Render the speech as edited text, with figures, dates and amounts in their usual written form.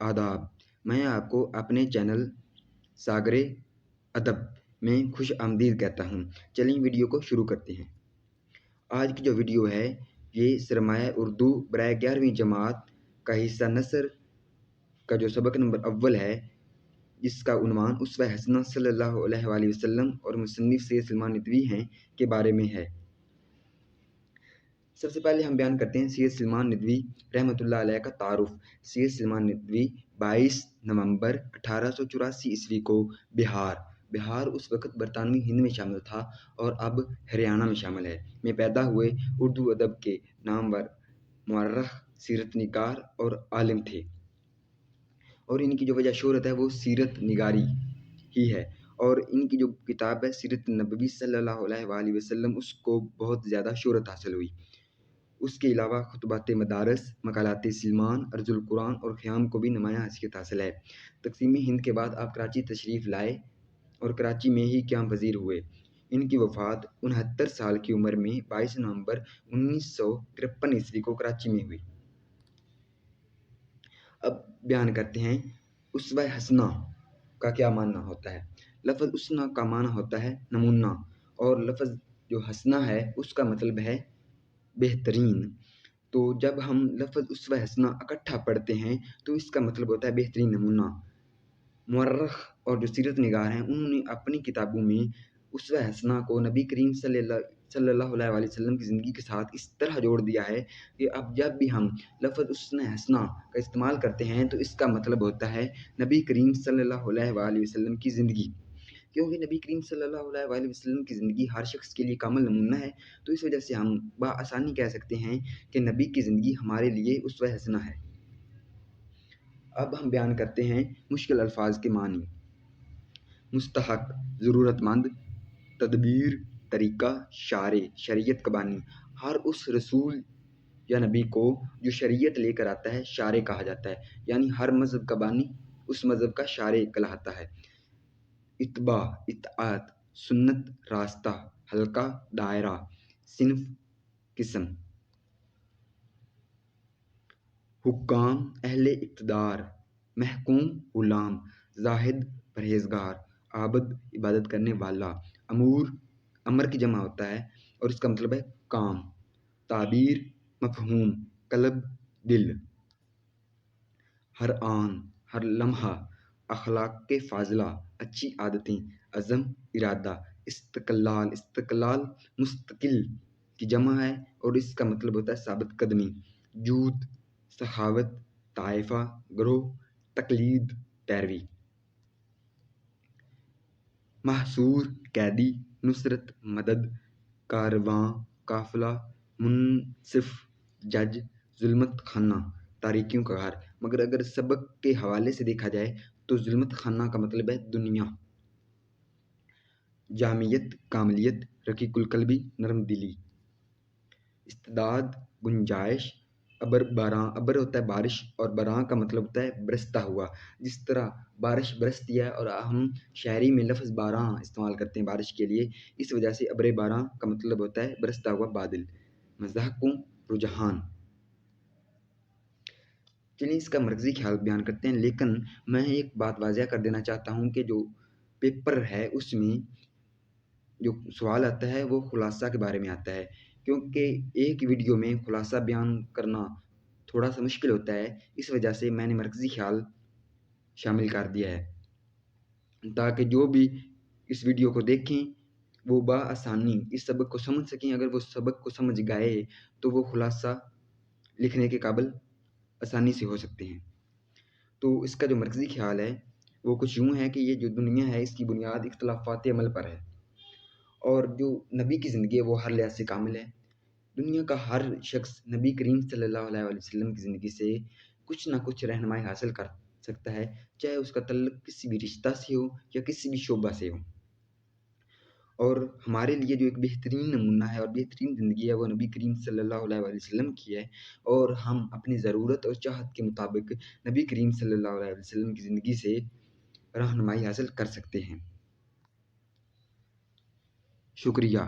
آداب، میں آپ کو اپنے چینل ساگر ادب میں خوش آمدید کہتا ہوں۔ چلیں ویڈیو کو شروع کرتے ہیں۔ آج کی جو ویڈیو ہے یہ سرمایہ اردو برائے 11ویں جماعت کا حصہ نثر کا جو سبق نمبر اول ہے، جس کا عنوان اسوہ حسنہ صلی اللہ علیہ وآلہ وسلم اور مصنف سید سلمان ندوی ہیں کے بارے میں ہے۔ سب سے پہلے ہم بیان کرتے ہیں سید سلمان ندوی رحمۃ اللہ علیہ کا تعارف۔ سید سلمان ندوی 22 نومبر 1884 کو بہار اس وقت برطانوی ہند میں شامل تھا اور اب ہریانہ میں شامل ہے میں پیدا ہوئے اردو ادب کے نامور مورخ، سیرت نگار اور عالم تھے، اور ان کی جو وجہ شہرت ہے وہ سیرت نگاری ہی ہے، اور ان کی جو کتاب ہے سیرت نبوی صلی اللہ علیہ وآلہ وسلم اس کو بہت زیادہ شہرت حاصل ہوئی۔ اس کے علاوہ خطبات مدارس، مقالات سلمان، ارض القرآن اور خیام کو بھی نمایاں حیثیت حاصل ہے۔ تقسیم ہند کے بعد آپ کراچی تشریف لائے اور کراچی میں ہی قیام پذیر ہوئے۔ ان کی وفات 69 سال کی عمر میں 22 نومبر 1953 کو کراچی میں ہوئی۔ اب بیان کرتے ہیں اسوہ حسنہ کا کیا معنی ہوتا ہے۔ لفظ اسنہ کا معنی ہوتا ہے نمونہ، اور لفظ جو حسنہ ہے اس کا مطلب ہے بہترین۔ تو جب ہم لفظ اسوہ حسنہ اکٹھا پڑھتے ہیں تو اس کا مطلب ہوتا ہے بہترین نمونہ۔ مورخ اور جو سیرت نگار ہیں انہوں نے اپنی کتابوں میں اسوہ حسنہ کو نبی کریم صلی اللہ علیہ وآلہ وسلم کی زندگی کے ساتھ اس طرح جوڑ دیا ہے کہ اب جب بھی ہم لفظ اسوہ حسنہ کا استعمال کرتے ہیں تو اس کا مطلب ہوتا ہے نبی کریم صلی اللہ علیہ وآلہ وسلم کی زندگی، کیونکہ نبی کریم صلی اللہ علیہ وآلہ وسلم کی زندگی ہر شخص کے لیے کامل نمونہ ہے، تو اس وجہ سے ہم بآسانی کہہ سکتے ہیں کہ نبی کی زندگی ہمارے لیے اسوہ حسنہ ہے۔ اب ہم بیان کرتے ہیں مشکل الفاظ کے معنی۔ مستحق، ضرورت مند، تدبیر، طریقہ، شارع، شریعت کا بانی۔ ہر اس رسول یا نبی کو جو شریعت لے کر آتا ہے شارع کہا جاتا ہے، یعنی ہر مذہب کا بانی اس مذہب کا شارع کہلاتا ہے۔ اتباع، اطاعت، سنت، راستہ، حلقہ، دائرہ، صنف، قسم۔ حکام، اہل اقتدار، محکوم، غلام، زاہد، پرہیزگار، عابد، عبادت کرنے والا۔ امر کی جمع ہوتا ہے اور اس کا مطلب ہے کام۔ تعبیر، مفہوم، قلب، دل۔ ہر آن، ہر لمحہ، اخلاق فاضلہ، اچھی عادتیں، عزم، ارادہ۔ استقلال مستقل کی جمع ہے اور اس کا مطلب ہوتا ہے ثابت قدمی۔ جود، سخاوت، طائفہ، گروہ، تقلید، پیروی۔ محصور، قیدی، نصرت، مدد، کارواں، قافلہ، منصف، جج، ظلمت خانہ، تاریکیوں کا گھر۔ مگر اگر سبق کے حوالے سے دیکھا جائے تو ظلمت خانہ کا مطلب ہے دنیا۔ جامعیت، کاملیت، رقیق القلبی، نرم دلی۔ استعداد، گنجائش۔ ابر ہوتا ہے بارش اور براں کا مطلب ہوتا ہے برستا ہوا۔ جس طرح بارش برستی ہے اور ہم شاعری میں لفظ باراں استعمال کرتے ہیں بارش کے لیے، اس وجہ سے ابر باراں کا مطلب ہوتا ہے برستا ہوا بادل۔ مضحکوں، رجحان۔ چلیے اس کا مرکزی خیال بیان کرتے ہیں، لیکن میں ایک بات واضح کر دینا چاہتا ہوں کہ جو پیپر ہے اس میں جو سوال آتا ہے وہ خلاصہ کے بارے میں آتا ہے، کیونکہ ایک ویڈیو میں خلاصہ بیان کرنا تھوڑا سا مشکل ہوتا ہے، اس وجہ سے میں نے مرکزی خیال شامل کر دیا ہے تاکہ جو بھی اس ویڈیو کو دیکھیں وہ بآسانی اس سبق کو سمجھ سکیں۔ اگر وہ سبق کو سمجھ گئے تو وہ خلاصہ لکھنے کے قابل آسانی سے ہو سکتے ہیں۔ تو اس کا جو مرکزی خیال ہے وہ کچھ یوں ہے کہ یہ جو دنیا ہے اس کی بنیاد اختلافات عمل پر ہے، اور جو نبی کی زندگی ہے وہ ہر لحاظ سے کامل ہے۔ دنیا کا ہر شخص نبی کریم صلی اللہ علیہ وآلہ وسلم کی زندگی سے کچھ نہ کچھ رہنمائی حاصل کر سکتا ہے، چاہے اس کا تعلق کسی بھی رشتہ سے ہو یا کسی بھی شعبہ سے ہو۔ اور ہمارے لیے جو ایک بہترین نمونہ ہے اور بہترین زندگی ہے وہ نبی کریم صلی اللہ علیہ وآلہ وسلم کی ہے، اور ہم اپنی ضرورت اور چاہت کے مطابق نبی کریم صلی اللہ علیہ وسلم کی زندگی سے رہنمائی حاصل کر سکتے ہیں۔ شکریہ۔